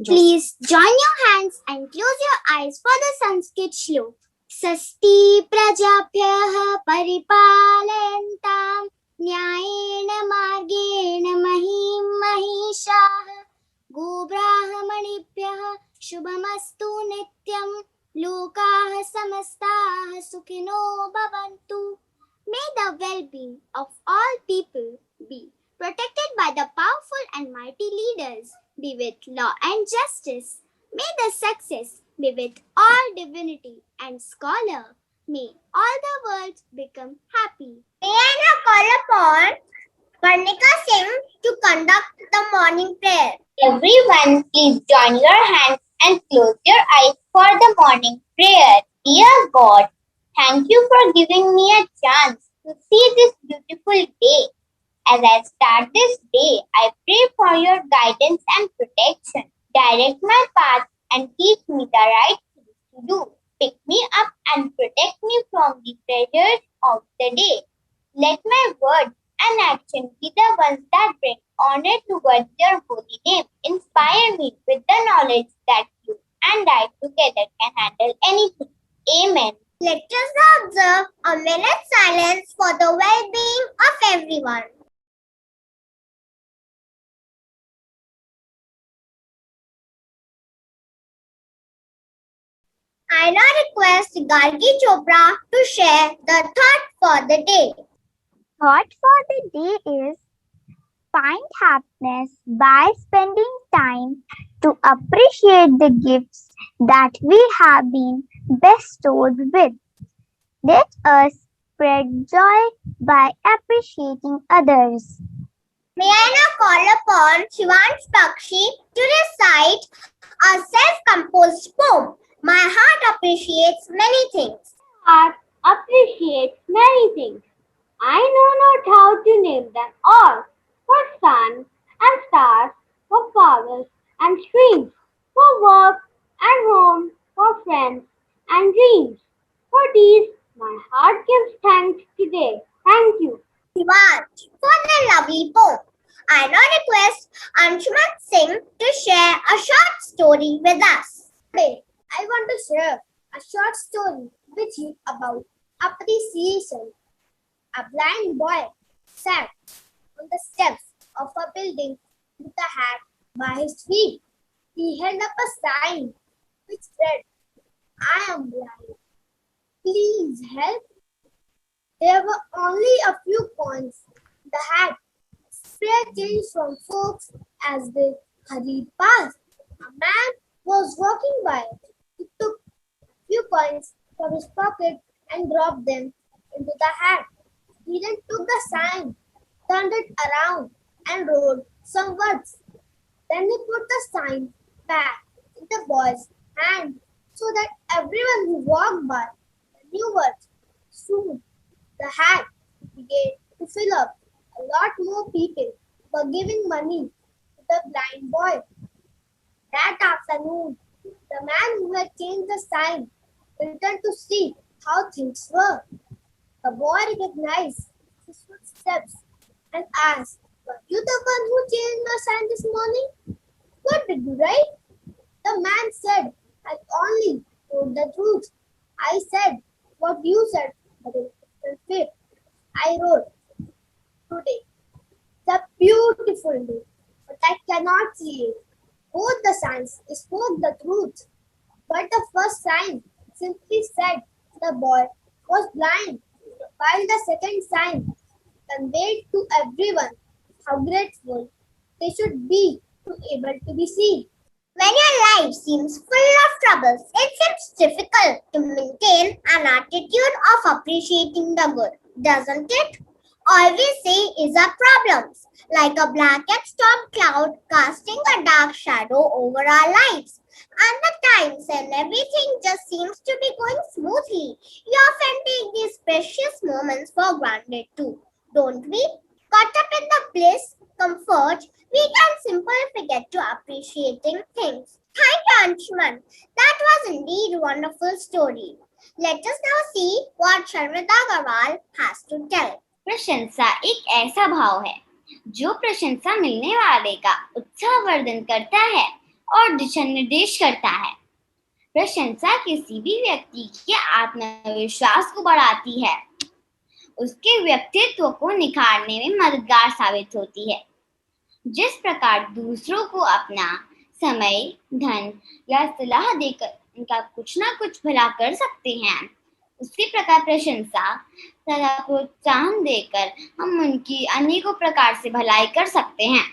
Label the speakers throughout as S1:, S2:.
S1: Please join your hands and close your eyes for the Sanskrit shlok. Sasti prajabhyah paripalayantam nyayena margena mahim mahishah gobrahmanibhyah shubhamastu nityam lokah samastah sukhino bhavantu. May the well-being of all people be protected by the powerful and mighty leaders, be with law and justice. May the success be with all divinity and scholar. May all the world become happy. May I now call upon Parnika Singh to conduct the morning prayer. Everyone, please join your hands and close your eyes for the morning prayer. Dear God, thank you for giving me a chance to see this beautiful day. As I start this day, I pray for your guidance and protection. Direct my path and teach me the right things to do. Pick me up and protect me from the pressures of the day. Let my words and actions be the ones that bring honor towards your holy name. Inspire me with the knowledge that you and I together can handle anything. Amen. Let us observe a minute's silence for the well-being of everyone. I now request Gargi Chopra to share the thought for the day.
S2: Thought for the day is find happiness by spending time to appreciate the gifts that we have been bestowed with. Let us spread joy by appreciating others.
S1: May I now call upon Shivansh Bakshi to recite a self-composed poem. My heart appreciates many things.
S3: Heart appreciates many things. I know not how to name them all. For sun and stars, for flowers and streams, for work and home, for friends and dreams. For these, my heart gives thanks today. Thank you.
S1: Shivansh for the lovely poem. I now request Anshuman Singh to share a short story with us. Today, I want to share a short story with you about appreciation. A blind boy sat on the steps of a building with a hat by his feet. He held up a sign which read, "I am blind. Please help." There were only a few coins. The hat spread change from folks as they hurried past. A man was walking by. He took a few coins from his pocket and dropped them into the hat. He then took the sign, turned it around, and wrote some words. Then he put the sign back in the boy's hand so that everyone who walked by knew words. Soon, the hat began to fill up. A lot more people were giving money to the blind boy. That afternoon, the man who had changed the sign returned to see how things were. The boy recognized his footsteps and asked, "Were you the one who changed the sign this morning? What did you write?" The man said, "I only told the truth. I said what you said, but in a different way. I wrote, today is a beautiful day, but I cannot see it." Both the signs spoke the truth, but the first sign simply said the boy was blind, while the second sign conveyed to everyone how grateful they should be to able to be seen. When your life seems full of troubles, it seems difficult to maintain an attitude of appreciating the good, doesn't it? All we see is our problems, like a black and storm cloud casting a dark shadow over our lives. And the times when everything just seems to be going smoothly, we often take these precious moments for granted too, don't we? Caught up in the bliss, comfort, we can simply forget to appreciating things. Thank you, Anshuman. That was indeed a wonderful story. Let us now see what Sharmita Agarwal has to tell.
S4: प्रशंसा एक ऐसा भाव है जो प्रशंसा मिलने वाले का उत्साहवर्धन करता है और दिशा निर्देश करता है। प्रशंसा किसी भी व्यक्ति के आत्मविश्वास को बढ़ाती है, उसके व्यक्तित्व को निखारने में मददगार साबित होती है। जिस प्रकार दूसरों को अपना समय, धन या सलाह देकर उनका कुछ ना कुछ भला कर सकते हैं, उसी प्रकार प्रशंसा तथा प्रोत्साहन देकर हम उनकी अनेकों प्रकार से भलाई कर सकते हैं।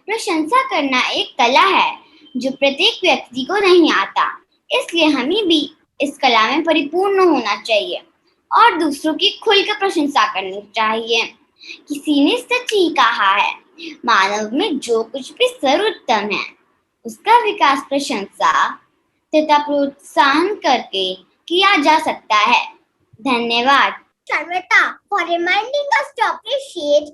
S4: प्रशंसा करना एक कला है जो प्रत्येक व्यक्ति को नहीं आता, इसलिए हमें भी इस कला में परिपूर्ण होना चाहिए और दूसरों की खुलकर प्रशंसा करनी चाहिए। किसी ने सच ही कहा है, मानव में जो कुछ भी सर्वोत्तम है उसका विकास प्रशंसा तथा प्रोत्साहन करके किया जा सकता है। धन्यवाद।
S1: Sharmita, for reminding us to appreciate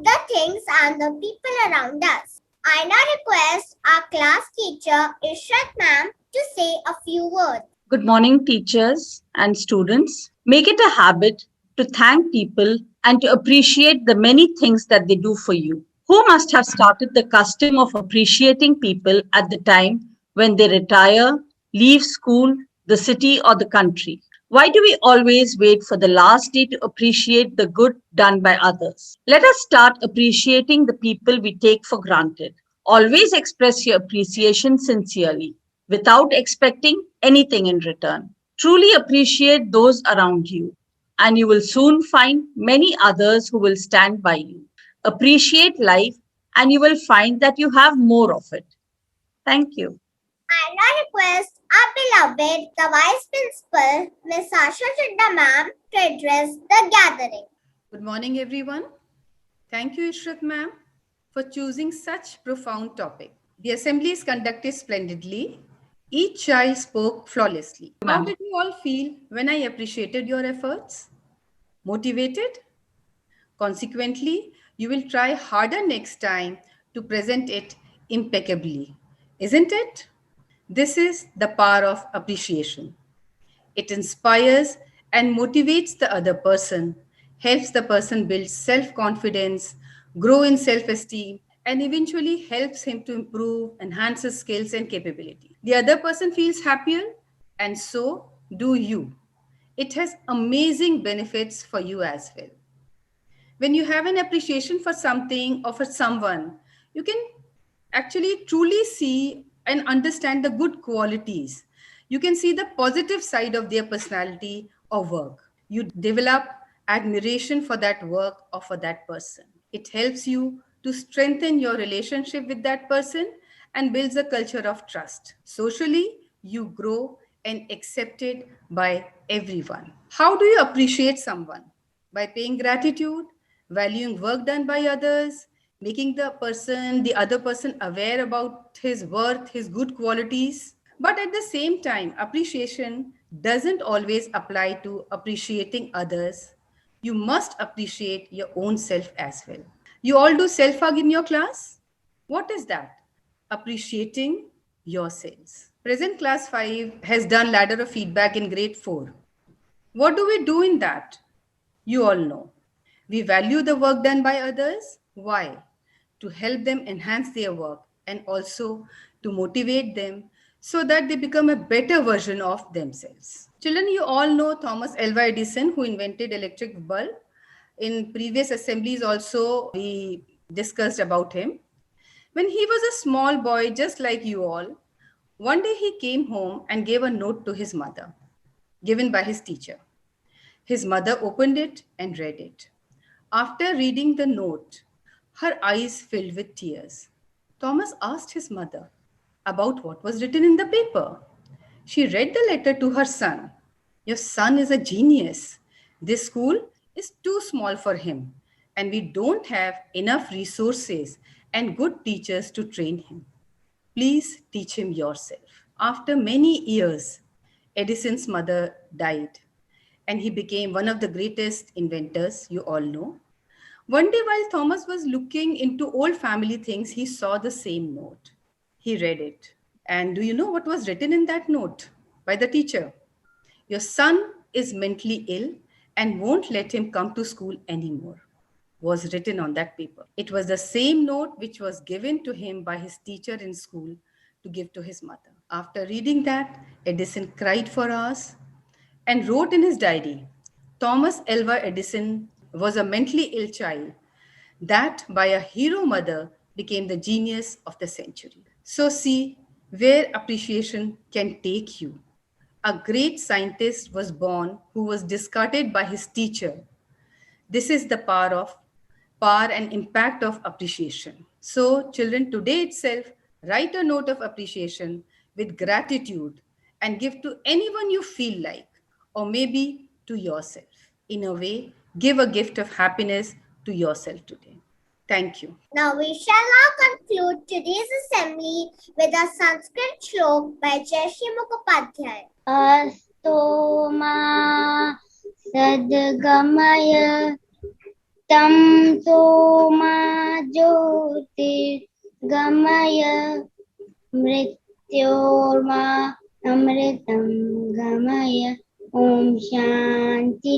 S1: the things and the people around us. I now request our class teacher, Ishrat ma'am, to say a few words.
S5: Good morning, teachers and students. Make it a habit to thank people and to appreciate the many things that they do for you. Who must have started the custom of appreciating people at the time when they retire, leave school, the city, or the country? Why do we always wait for the last day to appreciate the good done by others? Let us start appreciating the people we take for granted. Always express your appreciation sincerely, without expecting anything in return. Truly appreciate those around you, and you will soon find many others who will stand by you. Appreciate life, and you will find that you have more of it. Thank you.
S1: I now request our beloved, the Vice Principal, Ms. Sasha Chidda ma'am, to address the gathering.
S6: Good morning, everyone. Thank you, Ishrat ma'am, for choosing such profound topic. The assembly is conducted splendidly. Each child spoke flawlessly. How did you all feel when I appreciated your efforts? Motivated? Consequently, you will try harder next time to present it impeccably, isn't it? This is the power of appreciation. It inspires and motivates the other person, helps the person build self-confidence, grow in self-esteem, and eventually helps him to improve, enhance his skills and capability. The other person feels happier, and so do you. It has amazing benefits for you as well. When you have an appreciation for something or for someone, you can actually truly see and understand the good qualities. You can see the positive side of their personality or work. You develop admiration for that work or for that person. It helps you to strengthen your relationship with that person and builds a culture of trust. Socially, you grow and accepted by everyone. How do you appreciate someone? By paying gratitude, valuing work done by others, making the other person aware about his worth, his good qualities. But at the same time, appreciation doesn't always apply to appreciating others. You must appreciate your own self as well. You all do self-hug in your class? What is that? Appreciating yourselves. Present class 5 has done ladder of feedback in grade 4. What do we do in that? You all know. We value the work done by others. Why? To help them enhance their work and also to motivate them so that they become a better version of themselves. Children, you all know Thomas Alva Edison, who invented electric bulb. In previous assemblies also, we discussed about him. When he was a small boy, just like you all, one day he came home and gave a note to his mother, given by his teacher. His mother opened it and read it. After reading the note, her eyes filled with tears. Thomas asked his mother about what was written in the paper. She read the letter to her son. Your son is a genius. This school is too small for him, and we don't have enough resources and good teachers to train him. Please teach him yourself. After many years, Edison's mother died, and he became one of the greatest inventors you all know. One day, while Thomas was looking into old family things, he saw the same note. He read it. And do you know what was written in that note by the teacher? Your son is mentally ill and won't let him come to school anymore, was written on that paper. It was the same note which was given to him by his teacher in school to give to his mother. After reading that, Edison cried for hours and wrote in his diary, Thomas Alva Edison was a mentally ill child that by a hero mother became the genius of the century. So see where appreciation can take you. A great scientist was born who was discarded by his teacher. This is the power and impact of appreciation. So children, today itself, write a note of appreciation with gratitude and give to anyone you feel like, or maybe to yourself. In a way, give a gift of happiness to yourself today. Thank you.
S1: Now we shall now conclude today's assembly with a Sanskrit shlok by Jayashree Mukhopadhyay.
S3: अस्तो मा सद्गमय तं सोमा ज्योतिर्गमय मृत्योर्मा अमृतं गमय ओम शांति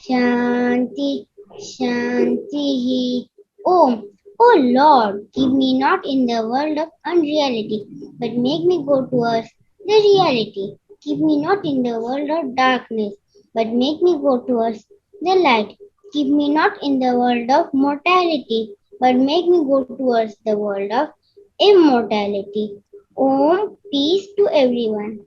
S3: शांति शांति Om, O Lord, keep me not in the world of unreality, but make me go towards the reality. Keep me not in the world of darkness, but make me go towards the light. Keep me not in the world of mortality, but make me go towards the world of immortality. Om, peace to everyone.